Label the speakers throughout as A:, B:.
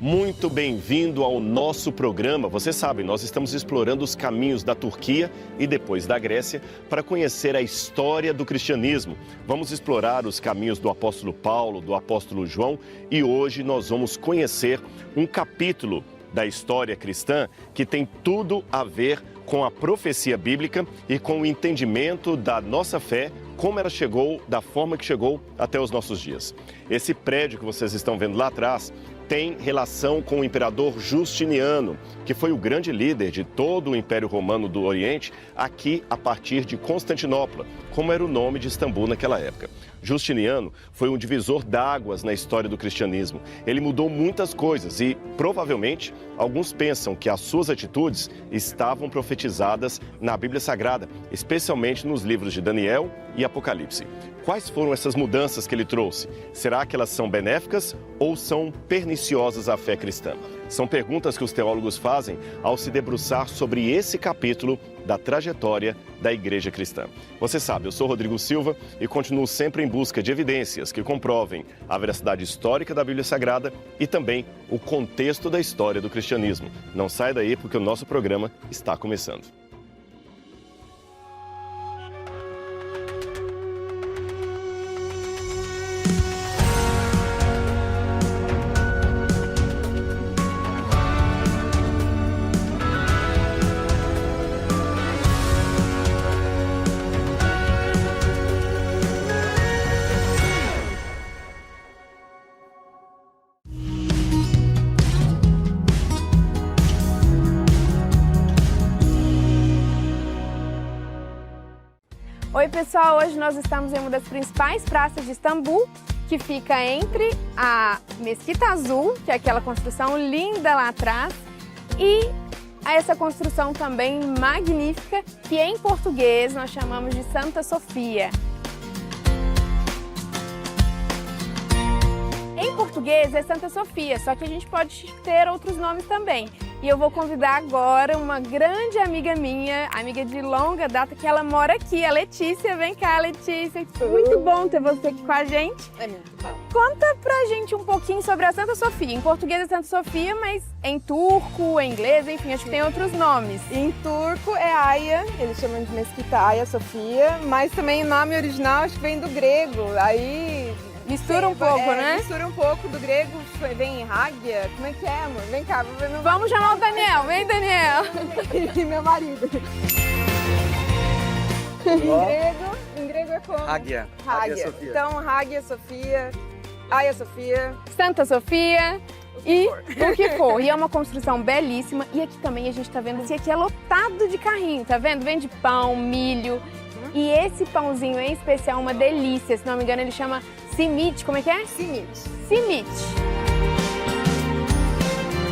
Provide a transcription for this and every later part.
A: Muito bem-vindo ao nosso programa. Você sabe, nós estamos explorando os caminhos da Turquia e depois da Grécia para conhecer a história do cristianismo. Vamos explorar os caminhos do apóstolo Paulo, do apóstolo João e hoje nós vamos conhecer um capítulo da história cristã que tem tudo a ver com a profecia bíblica e com o entendimento da nossa fé, como ela chegou, da forma que chegou até os nossos dias. Esse prédio que vocês estão vendo lá atrás tem relação com o imperador Justiniano, que foi o grande líder de todo o Império Romano do Oriente, aqui a partir de Constantinopla, como era o nome de Istambul naquela época. Justiniano foi um divisor d'águas na história do cristianismo. Ele mudou muitas coisas e, provavelmente, alguns pensam que as suas atitudes estavam profetizadas na Bíblia Sagrada, especialmente nos livros de Daniel e Apocalipse. Quais foram essas mudanças que ele trouxe? Será que elas são benéficas ou são perniciosas à fé cristã? São perguntas que os teólogos fazem ao se debruçar sobre esse capítulo da trajetória da Igreja Cristã. Você sabe, eu sou Rodrigo Silva e continuo sempre em busca de evidências que comprovem a veracidade histórica da Bíblia Sagrada e também o contexto da história do cristianismo. Não sai daí porque o nosso programa está começando.
B: Oi pessoal, hoje nós estamos em uma das principais praças de Istambul, que fica entre a Mesquita Azul, que é aquela construção linda lá atrás, e essa construção também magnífica, que em português nós chamamos de Santa Sofia. Em português é Santa Sofia, só que a gente pode ter outros nomes também. E eu vou convidar agora uma grande amiga minha, amiga de longa data, que ela mora aqui, a Letícia. Vem cá, Letícia. Muito bom ter você aqui com a gente.
C: É muito bom.
B: Conta pra gente um pouquinho sobre a Santa Sofia. Em português é Santa Sofia, mas em turco, em inglês, enfim, acho que tem outros nomes.
C: Em turco é Hagia, eles chamam de Mesquita Hagia Sofia, mas também o nome original acho que vem do grego, aí...
B: Mistura um pouco, né?
C: Mistura um pouco do grego, vem Hagia, como é que é, amor? Vem cá,
B: vamos chamar o Daniel, vem Daniel!
C: E meu marido. Em grego é como?
D: Hagia.
C: Hagia Sofia. Então, Hagia Sofia, Hagia Sofia,
B: Santa Sofia e o que for. E é uma construção belíssima. E aqui também a gente tá vendo que aqui é lotado de carrinho, tá vendo? Vende pão, milho. E esse pãozinho em especial é uma delícia. Se não me engano, ele chama simit. Como é que é?
C: Simit.
B: Simit.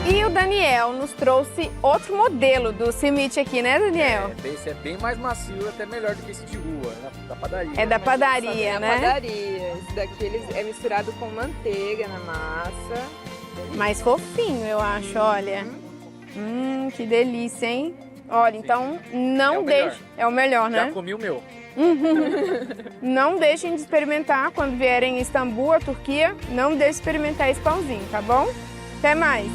B: E o Daniel nos trouxe outro modelo do simit aqui, né, Daniel?
D: Esse é bem mais macio, até melhor do que esse de rua, da padaria.
B: É da padaria, né?
C: É da padaria. Esse daqui é misturado com manteiga na massa.
B: Mais fofinho, eu acho, olha. Que delícia, hein? Olha, então não deixe... É o melhor, né?
D: Já comi o meu.
B: Não deixem de experimentar quando vierem em Istambul, a Turquia. Não deixe de experimentar esse pãozinho, tá bom? Até mais!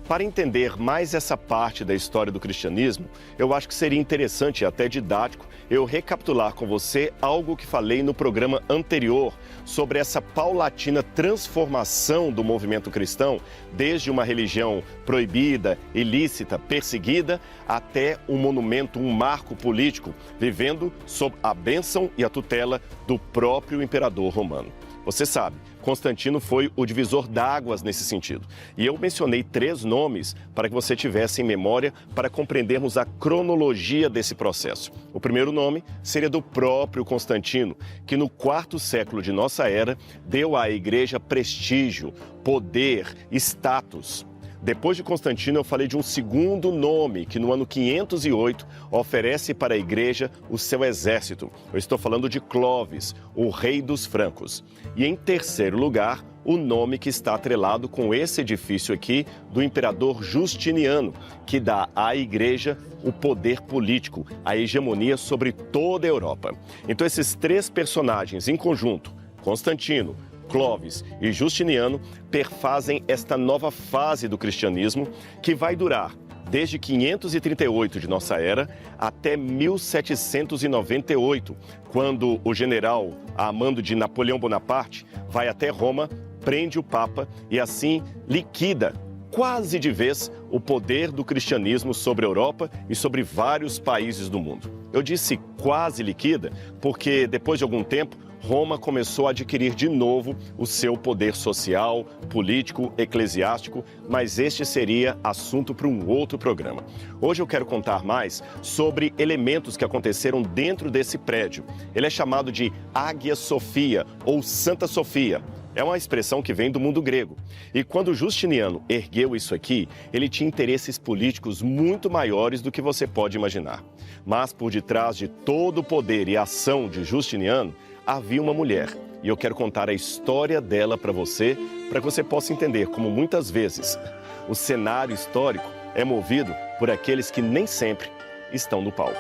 A: Para entender mais essa parte da história do cristianismo, eu acho que seria interessante e até didático eu recapitular com você algo que falei no programa anterior sobre essa paulatina transformação do movimento cristão, desde uma religião proibida, ilícita, perseguida, até um monumento, um marco político, vivendo sob a bênção e a tutela do próprio imperador romano. Você sabe, Constantino foi o divisor d'águas nesse sentido. E eu mencionei 3 nomes para que você tivesse em memória para compreendermos a cronologia desse processo. O primeiro nome seria do próprio Constantino, que no 4º século de nossa era deu à igreja prestígio, poder, status. Depois de Constantino, eu falei de um segundo nome que no ano 508 oferece para a igreja o seu exército. Eu estou falando de Clovis, o rei dos francos. E em terceiro lugar, o nome que está atrelado com esse edifício aqui do imperador Justiniano, que dá à igreja o poder político, a hegemonia sobre toda a Europa. Então esses três personagens em conjunto, Constantino, Clovis e Justiniano, perfazem esta nova fase do cristianismo que vai durar desde 538 de nossa era até 1798, quando o general, a mando de Napoleão Bonaparte, vai até Roma, prende o Papa e assim liquida quase de vez o poder do cristianismo sobre a Europa e sobre vários países do mundo. Eu disse quase liquida porque depois de algum tempo Roma começou a adquirir de novo o seu poder social, político, eclesiástico, mas este seria assunto para um outro programa. Hoje eu quero contar mais sobre elementos que aconteceram dentro desse prédio. Ele é chamado de Águia Sofia ou Santa Sofia. É uma expressão que vem do mundo grego. E quando Justiniano ergueu isso aqui, ele tinha interesses políticos muito maiores do que você pode imaginar. Mas por detrás de todo o poder e ação de Justiniano, havia uma mulher. E eu quero contar a história dela para que você possa entender como muitas vezes o cenário histórico é movido por aqueles que nem sempre estão no palco.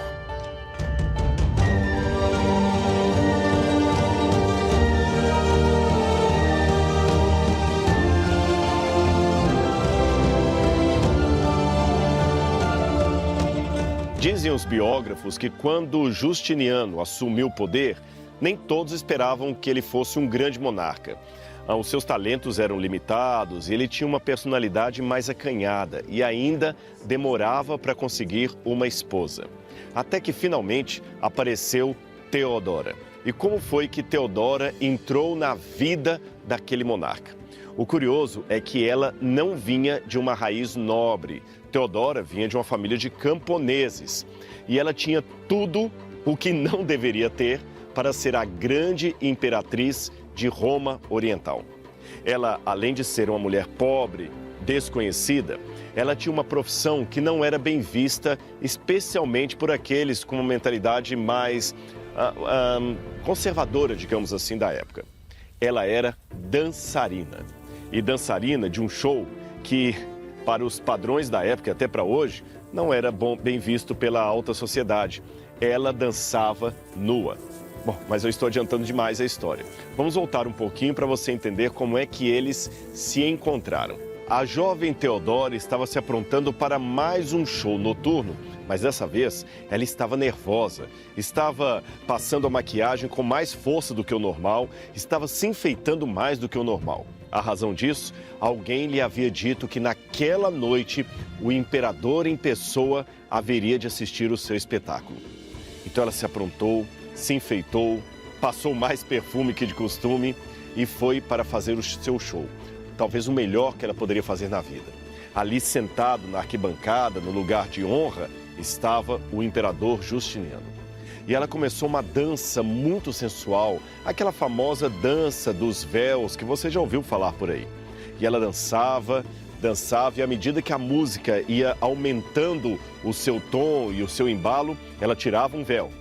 A: Dizem os biógrafos que quando Justiniano assumiu o poder, nem todos esperavam que ele fosse um grande monarca. Os seus talentos eram limitados e ele tinha uma personalidade mais acanhada e ainda demorava para conseguir uma esposa. Até que finalmente apareceu Teodora. E como foi que Teodora entrou na vida daquele monarca? O curioso é que ela não vinha de uma raiz nobre. Teodora vinha de uma família de camponeses. E ela tinha tudo o que não deveria ter para ser a grande imperatriz de Roma Oriental. Ela, além de ser uma mulher pobre, desconhecida, ela tinha uma profissão que não era bem vista, especialmente por aqueles com uma mentalidade mais conservadora, digamos assim, da época. Ela era dançarina. E dançarina de um show que, para os padrões da época e até para hoje, não era bem visto pela alta sociedade. Ela dançava nua. Bom, mas eu estou adiantando demais a história. Vamos voltar um pouquinho para você entender como é que eles se encontraram. A jovem Teodora estava se aprontando para mais um show noturno, mas dessa vez ela estava nervosa, estava passando a maquiagem com mais força do que o normal, estava se enfeitando mais do que o normal. A razão disso, alguém lhe havia dito que naquela noite o imperador em pessoa haveria de assistir o seu espetáculo. Então ela se aprontou, se enfeitou, passou mais perfume que de costume e foi para fazer o seu show. Talvez o melhor que ela poderia fazer na vida. Ali sentado na arquibancada, no lugar de honra, estava o imperador Justiniano. E ela começou uma dança muito sensual, aquela famosa dança dos véus que você já ouviu falar por aí. E ela dançava e à medida que a música ia aumentando o seu tom e o seu embalo, ela tirava um véu.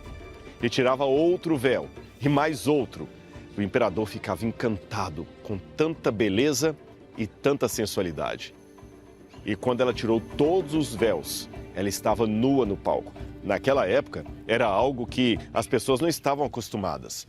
A: E tirava outro véu, e mais outro. O imperador ficava encantado com tanta beleza e tanta sensualidade. E quando ela tirou todos os véus, ela estava nua no palco. Naquela época, era algo que as pessoas não estavam acostumadas.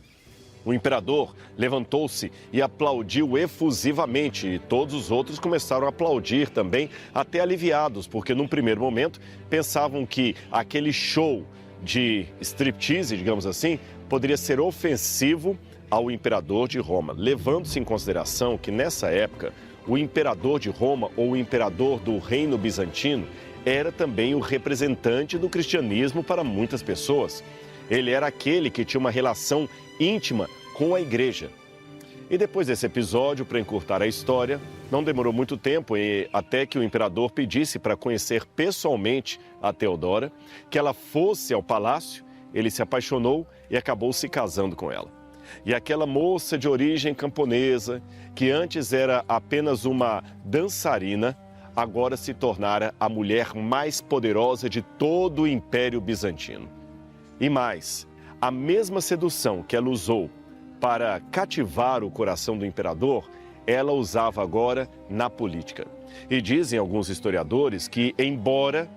A: O imperador levantou-se e aplaudiu efusivamente, e todos os outros começaram a aplaudir também, até aliviados, porque num primeiro momento pensavam que aquele show de striptease, digamos assim, poderia ser ofensivo ao imperador de Roma, levando-se em consideração que nessa época o imperador de Roma ou o imperador do Reino Bizantino era também o representante do cristianismo para muitas pessoas. Ele era aquele que tinha uma relação íntima com a igreja. E depois desse episódio, para encurtar a história, não demorou muito tempo até que o imperador pedisse para conhecer pessoalmente a Teodora, que ela fosse ao palácio, ele se apaixonou e acabou se casando com ela. E aquela moça de origem camponesa, que antes era apenas uma dançarina, agora se tornara a mulher mais poderosa de todo o Império Bizantino. E mais, a mesma sedução que ela usou para cativar o coração do imperador, ela usava agora na política. E dizem alguns historiadores que, embora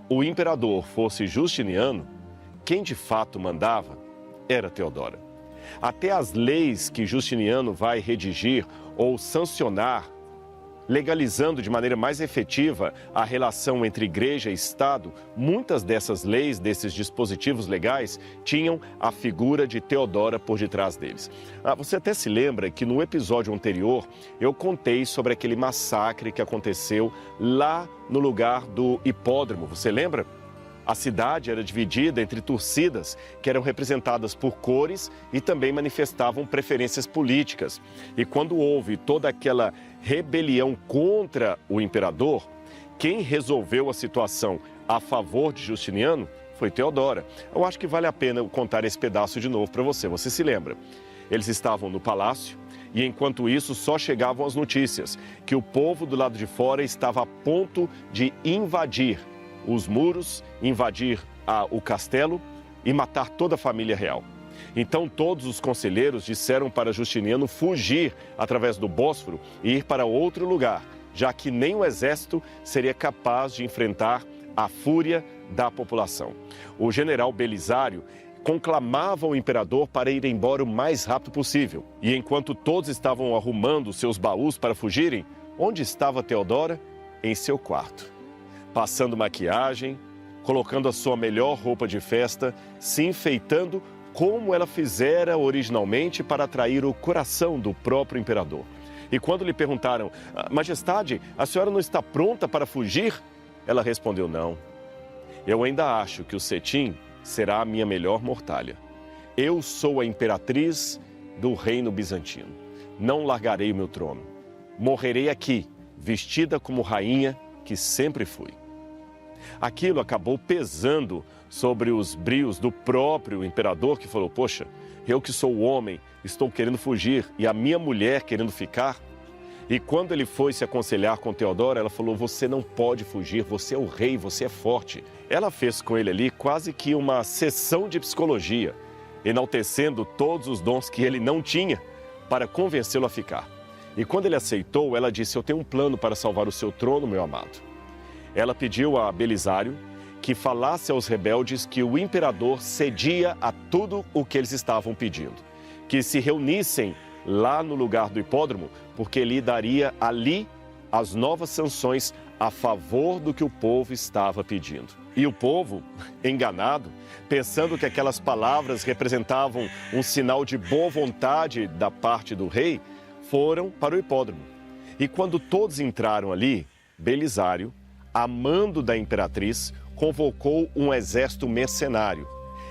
A: o imperador fosse Justiniano, quem de fato mandava era Teodora. Até as leis que Justiniano vai redigir ou sancionar, legalizando de maneira mais efetiva a relação entre igreja e Estado, muitas dessas leis, desses dispositivos legais, tinham a figura de Teodora por detrás deles. Você até se lembra que no episódio anterior eu contei sobre aquele massacre que aconteceu lá no lugar do hipódromo, você lembra? A cidade era dividida entre torcidas que eram representadas por cores e também manifestavam preferências políticas. E quando houve toda aquela rebelião contra o imperador, quem resolveu a situação a favor de Justiniano foi Teodora. Eu acho que vale a pena contar esse pedaço de novo para você. Você se lembra? Eles estavam no palácio e, enquanto isso, só chegavam as notícias que o povo do lado de fora estava a ponto de invadir os muros, invadir o castelo e matar toda a família real. Então todos os conselheiros disseram para Justiniano fugir através do Bósforo e ir para outro lugar, já que nem o exército seria capaz de enfrentar a fúria da população. O general Belisário conclamava o imperador para ir embora o mais rápido possível. E enquanto todos estavam arrumando seus baús para fugirem, onde estava Teodora? Em seu quarto, passando maquiagem, colocando a sua melhor roupa de festa, se enfeitando como ela fizera originalmente para atrair o coração do próprio imperador. E quando lhe perguntaram, Majestade, a senhora não está pronta para fugir? Ela respondeu, não. Eu ainda acho que o cetim será a minha melhor mortalha. Eu sou a imperatriz do reino bizantino. Não largarei o meu trono. Morrerei aqui, vestida como rainha que sempre fui. Aquilo acabou pesando sobre os brios do próprio imperador, que falou, poxa, eu que sou o homem, estou querendo fugir e a minha mulher querendo ficar. E quando ele foi se aconselhar com Teodora, ela falou, você não pode fugir, você é o rei, você é forte. Ela fez com ele ali quase que uma sessão de psicologia, enaltecendo todos os dons que ele não tinha para convencê-lo a ficar. E quando ele aceitou, ela disse, eu tenho um plano para salvar o seu trono, meu amado. Ela pediu a Belisário que falasse aos rebeldes que o imperador cedia a tudo o que eles estavam pedindo, que se reunissem lá no lugar do hipódromo, porque ele daria ali as novas sanções a favor do que o povo estava pedindo. E o povo, enganado, pensando que aquelas palavras representavam um sinal de boa vontade da parte do rei, foram para o hipódromo. E quando todos entraram ali, Belisário, amando da imperatriz, convocou um exército mercenário.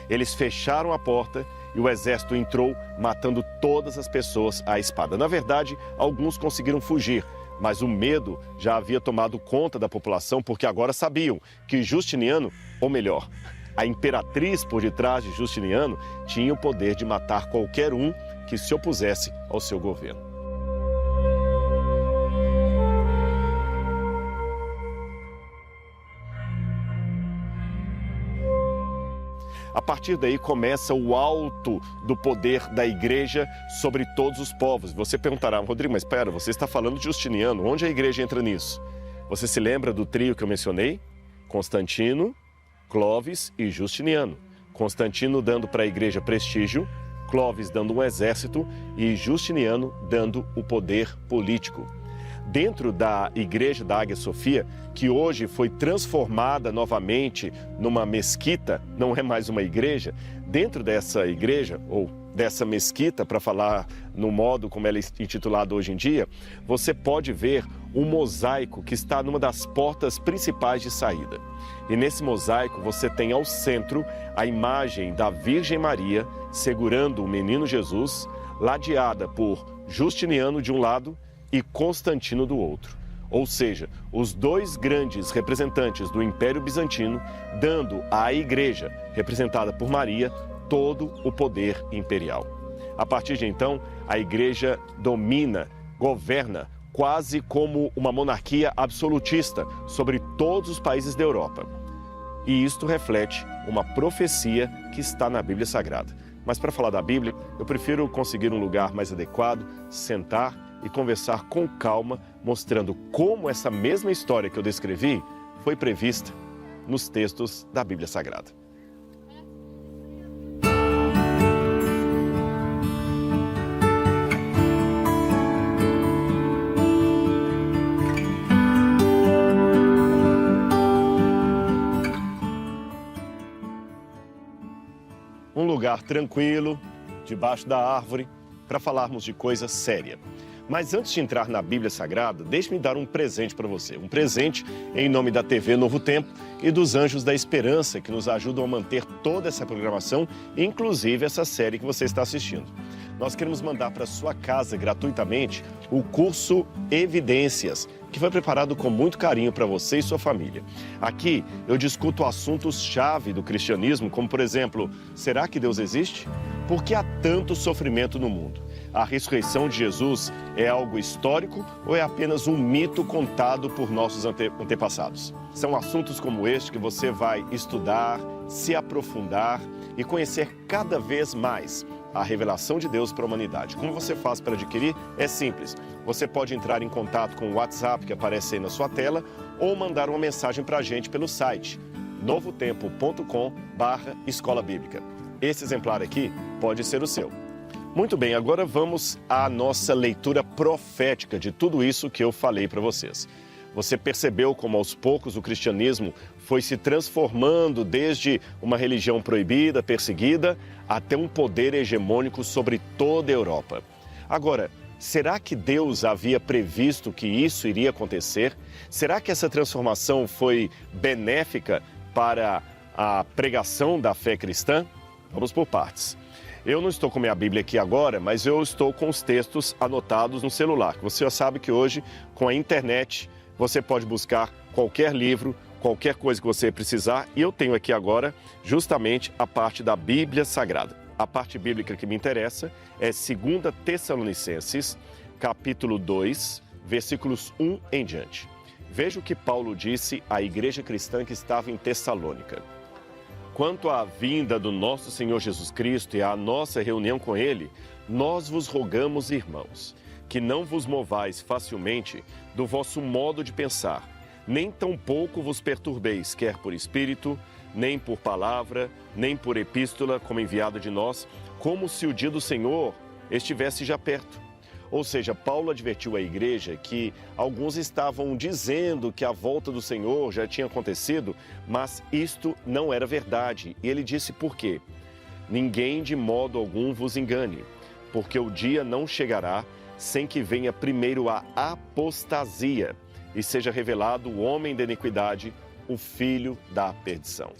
A: Eles fecharam a porta e o exército entrou, matando todas as pessoas à espada. Na verdade, alguns conseguiram fugir, mas o medo já havia tomado conta da população, porque agora sabiam que Justiniano, ou melhor, a imperatriz por detrás de Justiniano, tinha o poder de matar qualquer um que se opusesse ao seu governo. A partir daí começa o alto do poder da igreja sobre todos os povos. Você perguntará, Rodrigo, mas espera, você está falando de Justiniano, onde a igreja entra nisso? Você se lembra do trio que eu mencionei? Constantino, Clóvis e Justiniano. Constantino dando para a igreja prestígio, Clóvis dando um exército e Justiniano dando o poder político. Dentro da igreja da Águia Sofia, que hoje foi transformada novamente numa mesquita, não é mais uma igreja, dentro dessa igreja, ou dessa mesquita, para falar no modo como ela é intitulada hoje em dia, você pode ver um mosaico que está numa das portas principais de saída. E nesse mosaico você tem ao centro a imagem da Virgem Maria segurando o menino Jesus, ladeada por Justiniano de um lado e Constantino do outro. Ou seja, os dois grandes representantes do Império Bizantino dando à igreja, representada por Maria, todo o poder imperial. A partir de então, a igreja domina, governa quase como uma monarquia absolutista sobre todos os países da Europa. E isto reflete uma profecia que está na Bíblia Sagrada. Mas para falar da Bíblia, eu prefiro conseguir um lugar mais adequado, sentar e conversar com calma, mostrando como essa mesma história que eu descrevi foi prevista nos textos da Bíblia Sagrada. Um lugar tranquilo, debaixo da árvore, para falarmos de coisa séria. Mas antes de entrar na Bíblia Sagrada, deixe-me dar um presente para você. Um presente em nome da TV Novo Tempo e dos Anjos da Esperança, que nos ajudam a manter toda essa programação, inclusive essa série que você está assistindo. Nós queremos mandar para sua casa gratuitamente o curso Evidências, que foi preparado com muito carinho para você e sua família. Aqui eu discuto assuntos-chave do cristianismo, como por exemplo, será que Deus existe? Por que há tanto sofrimento no mundo? A ressurreição de Jesus é algo histórico ou é apenas um mito contado por nossos antepassados? São assuntos como este que você vai estudar, se aprofundar e conhecer cada vez mais a revelação de Deus para a humanidade. Como você faz para adquirir? É simples. Você pode entrar em contato com o WhatsApp que aparece aí na sua tela ou mandar uma mensagem para a gente pelo site novotempo.com/escola bíblica. Esse exemplar aqui pode ser o seu. Muito bem, agora vamos à nossa leitura profética de tudo isso que eu falei para vocês. Você percebeu como aos poucos o cristianismo foi se transformando desde uma religião proibida, perseguida, até um poder hegemônico sobre toda a Europa. Agora, será que Deus havia previsto que isso iria acontecer? Será que essa transformação foi benéfica para a pregação da fé cristã? Vamos por partes. Eu não estou com minha Bíblia aqui agora, mas eu estou com os textos anotados no celular. Você já sabe que hoje, com a internet, você pode buscar qualquer livro, qualquer coisa que você precisar. E eu tenho aqui agora justamente a parte da Bíblia Sagrada. A parte bíblica que me interessa é 2 Tessalonicenses, capítulo 2, versículos 1 em diante. Veja o que Paulo disse à igreja cristã que estava em Tessalônica. Quanto à vinda do nosso Senhor Jesus Cristo e à nossa reunião com Ele, nós vos rogamos, irmãos, que não vos movais facilmente do vosso modo de pensar, nem tampouco vos perturbeis, quer por espírito, nem por palavra, nem por epístola, como enviada de nós, como se o dia do Senhor estivesse já perto. Ou seja, Paulo advertiu a igreja que alguns estavam dizendo que a volta do Senhor já tinha acontecido, mas isto não era verdade. E ele disse por quê? Ninguém de modo algum vos engane, porque o dia não chegará sem que venha primeiro a apostasia e seja revelado o homem da iniquidade, o filho da perdição.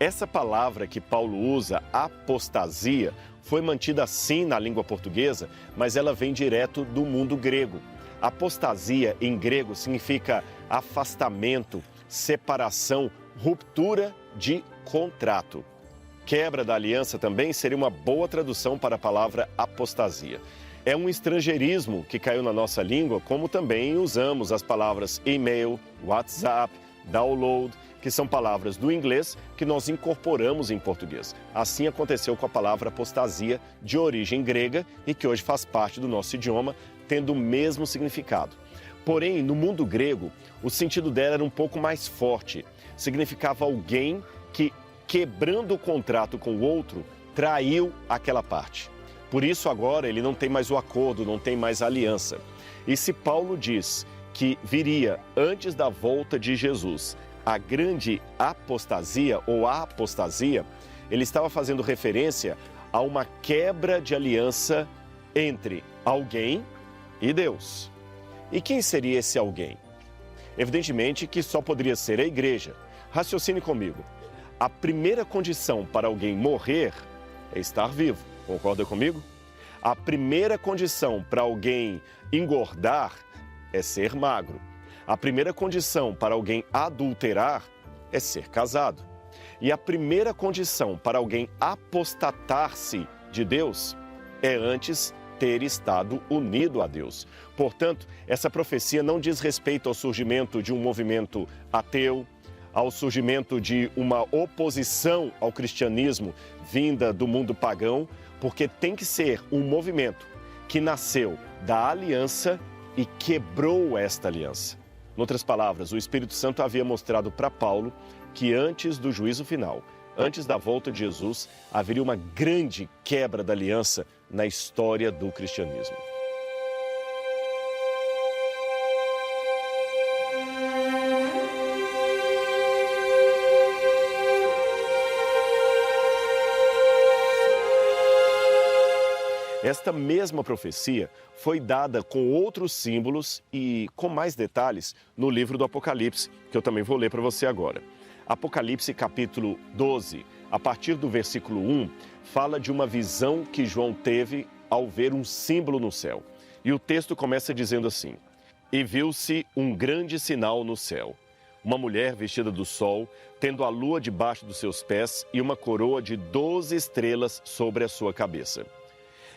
A: Essa palavra que Paulo usa, apostasia, foi mantida assim na língua portuguesa, mas ela vem direto do mundo grego. Apostasia em grego significa afastamento, separação, ruptura de contrato. Quebra da aliança também seria uma boa tradução para a palavra apostasia. É um estrangeirismo que caiu na nossa língua, como também usamos as palavras e-mail, WhatsApp, download, que são palavras do inglês que nós incorporamos em português. Assim aconteceu com a palavra apostasia, de origem grega e que hoje faz parte do nosso idioma, tendo o mesmo significado. Porém, no mundo grego, o sentido dela era um pouco mais forte. Significava alguém que, quebrando o contrato com o outro, traiu aquela parte. Por isso, agora, ele não tem mais o acordo, não tem mais a aliança. E se Paulo diz que viria antes da volta de Jesus a grande apostasia ou a apostasia, ele estava fazendo referência a uma quebra de aliança entre alguém e Deus. E quem seria esse alguém? Evidentemente que só poderia ser a igreja. Raciocine comigo. A primeira condição para alguém morrer é estar vivo. Concorda comigo? A primeira condição para alguém engordar é ser magro. A primeira condição para alguém adulterar é ser casado. E a primeira condição para alguém apostatar-se de Deus é antes ter estado unido a Deus. Portanto, essa profecia não diz respeito ao surgimento de um movimento ateu, ao surgimento de uma oposição ao cristianismo vinda do mundo pagão, porque tem que ser um movimento que nasceu da aliança e quebrou esta aliança. Em outras palavras, o Espírito Santo havia mostrado para Paulo que antes do juízo final, antes da volta de Jesus, haveria uma grande quebra da aliança na história do cristianismo. Esta mesma profecia foi dada com outros símbolos e com mais detalhes no livro do Apocalipse, que eu também vou ler para você agora. Apocalipse capítulo 12, a partir do versículo 1, fala de uma visão que João teve ao ver um símbolo no céu. E o texto começa dizendo assim: "E viu-se um grande sinal no céu, uma mulher vestida do sol, tendo a lua debaixo dos seus pés e uma coroa de 12 estrelas sobre a sua cabeça.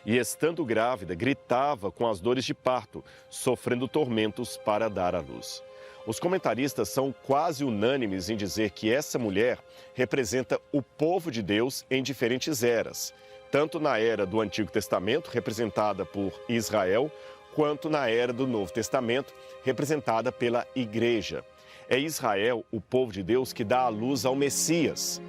A: E estando grávida, gritava com as dores de parto, sofrendo tormentos para dar à luz." Os comentaristas são quase unânimes em dizer que essa mulher representa o povo de Deus em diferentes eras, tanto na era do Antigo Testamento, representada por Israel, quanto na era do Novo Testamento, representada pela Igreja. É Israel, o povo de Deus, que dá à luz ao Messias,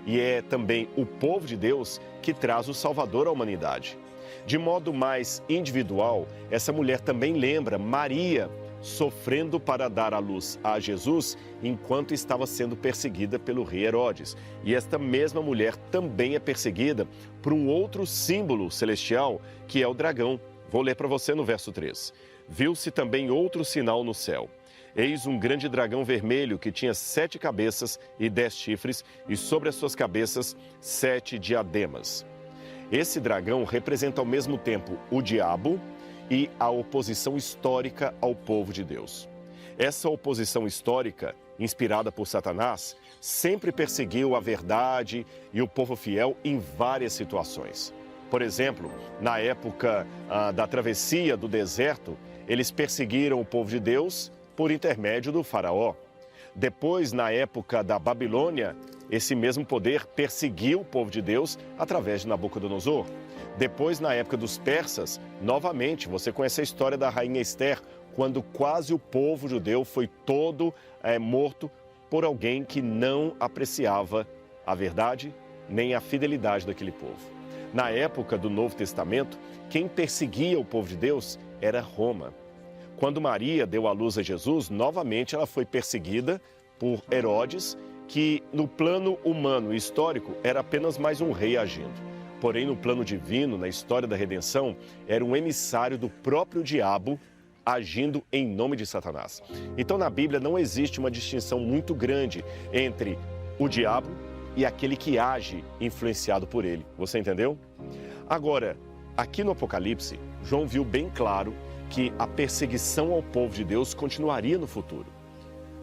A: e é também o povo de Deus que traz o Salvador à humanidade. De modo mais individual, essa mulher também lembra Maria sofrendo para dar à luz a Jesus enquanto estava sendo perseguida pelo rei Herodes. E esta mesma mulher também é perseguida por um outro símbolo celestial, que é o dragão. Vou ler para você no verso 3. "Viu-se também outro sinal no céu. Eis um grande dragão vermelho que tinha 7 cabeças e 10 chifres, e sobre as suas cabeças 7 diademas. Esse dragão representa ao mesmo tempo o diabo e a oposição histórica ao povo de Deus. Essa oposição histórica, inspirada por Satanás, sempre perseguiu a verdade e o povo fiel em várias situações. Por exemplo, na época da travessia do deserto, eles perseguiram o povo de Deus por intermédio do faraó. Depois, na época da Babilônia, esse mesmo poder perseguiu o povo de Deus através de Nabucodonosor. Depois, na época dos persas, novamente, você conhece a história da rainha Esther, quando quase o povo judeu foi todo morto por alguém que não apreciava a verdade nem a fidelidade daquele povo. Na época do Novo Testamento, quem perseguia o povo de Deus era Roma. Quando Maria deu à luz a Jesus, novamente ela foi perseguida por Herodes, que no plano humano e histórico era apenas mais um rei agindo. Porém, no plano divino, na história da redenção, era um emissário do próprio diabo agindo em nome de Satanás. Então, na Bíblia não existe uma distinção muito grande entre o diabo e aquele que age influenciado por ele. Você entendeu? Agora, aqui no Apocalipse, João viu bem claro que a perseguição ao povo de Deus continuaria no futuro.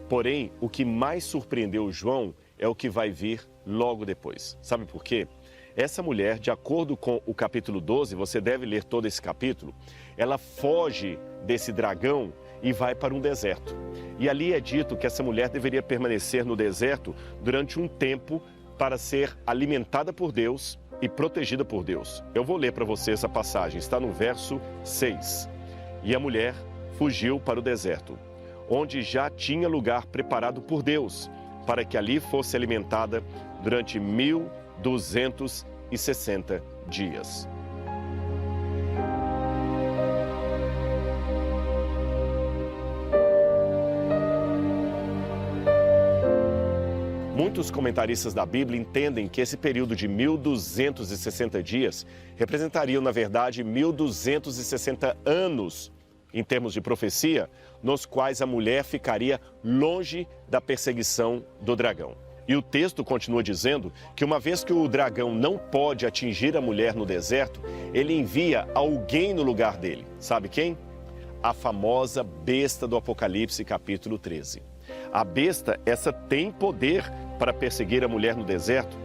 A: Porém, o que mais surpreendeu João é o que vai vir logo depois. Sabe por quê? Essa mulher, de acordo com o capítulo 12, você deve ler todo esse capítulo, ela foge desse dragão e vai para um deserto. E ali é dito que essa mulher deveria permanecer no deserto durante um tempo para ser alimentada por Deus e protegida por Deus. Eu vou ler para você essa passagem, está no verso 6. "E a mulher fugiu para o deserto, onde já tinha lugar preparado por Deus, para que ali fosse alimentada durante 1260 dias. Muitos comentaristas da Bíblia entendem que esse período de 1260 dias representariam, na verdade, 1260 anos, em termos de profecia, nos quais a mulher ficaria longe da perseguição do dragão. E o texto continua dizendo que uma vez que o dragão não pode atingir a mulher no deserto, ele envia alguém no lugar dele. Sabe quem? A famosa besta do Apocalipse, capítulo 13. A besta, essa tem poder para perseguir a mulher no deserto.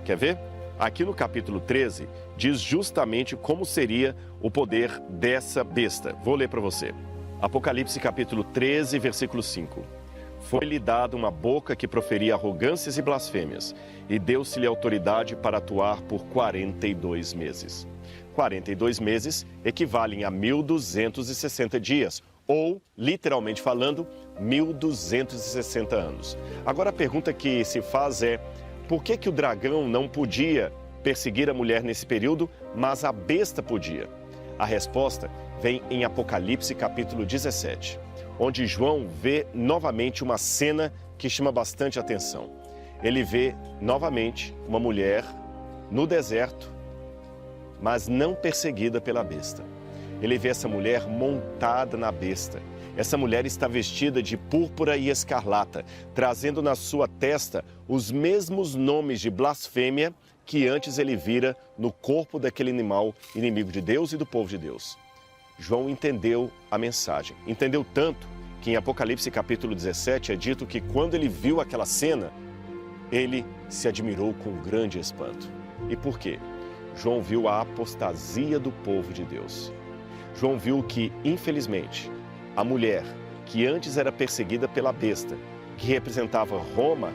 A: Quer ver? Aqui no capítulo 13, diz justamente como seria o poder dessa besta. Vou ler para você. Apocalipse capítulo 13, versículo 5. Foi-lhe dada uma boca que proferia arrogâncias e blasfêmias, e deu-se-lhe autoridade para atuar por 42 meses. 42 meses equivalem a 1.260 dias, ou, literalmente falando, 1.260 anos. Agora a pergunta que se faz é, por que o dragão não podia perseguir a mulher nesse período, mas a besta podia? A resposta vem em Apocalipse capítulo 17, onde João vê novamente uma cena que chama bastante atenção. Ele vê novamente uma mulher no deserto, mas não perseguida pela besta. Ele vê essa mulher montada na besta. Essa mulher está vestida de púrpura e escarlata, trazendo na sua testa os mesmos nomes de blasfêmia que antes ele vira no corpo daquele animal inimigo de Deus e do povo de Deus. João entendeu a mensagem. Entendeu tanto que em Apocalipse capítulo 17 é dito que quando ele viu aquela cena, ele se admirou com grande espanto. E por quê? João viu a apostasia do povo de Deus. João viu que, infelizmente, a mulher que antes era perseguida pela besta, que representava Roma,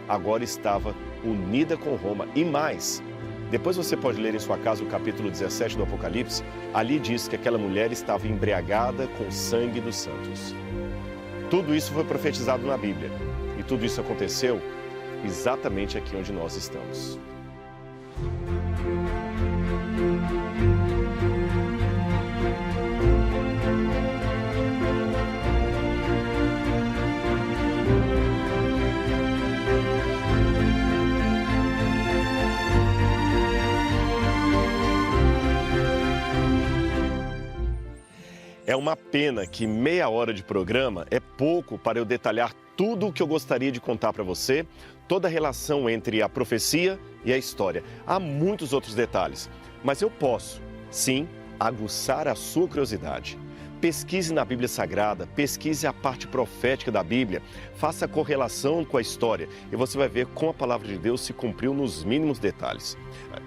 A: agora estava unida com Roma. E mais, depois você pode ler em sua casa o capítulo 17 do Apocalipse, ali diz que aquela mulher estava embriagada com o sangue dos santos. Tudo isso foi profetizado na Bíblia, e tudo isso aconteceu exatamente aqui onde nós estamos. É uma pena que meia hora de programa é pouco para eu detalhar tudo o que eu gostaria de contar para você, toda a relação entre a profecia e a história. Há muitos outros detalhes, mas eu posso, sim, aguçar a sua curiosidade. Pesquise na Bíblia Sagrada, pesquise a parte profética da Bíblia, faça a correlação com a história e você vai ver como a palavra de Deus se cumpriu nos mínimos detalhes.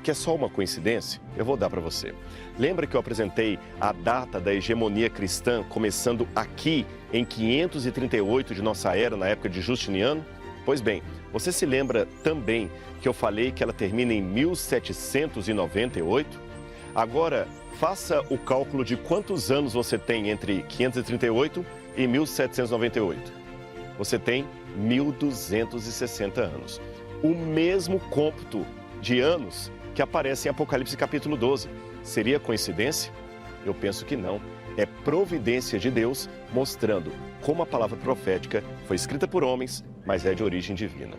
A: Que é só uma coincidência? Eu vou dar para você. Lembra que eu apresentei a data da hegemonia cristã começando aqui em 538 de nossa era, na época de Justiniano? Pois bem, você se lembra também que eu falei que ela termina em 1798? Agora, faça o cálculo de quantos anos você tem entre 538 e 1798. Você tem 1.260 anos. O mesmo cômputo de anos que aparece em Apocalipse capítulo 12. Seria coincidência? Eu penso que não. É providência de Deus mostrando como a palavra profética foi escrita por homens, mas é de origem divina.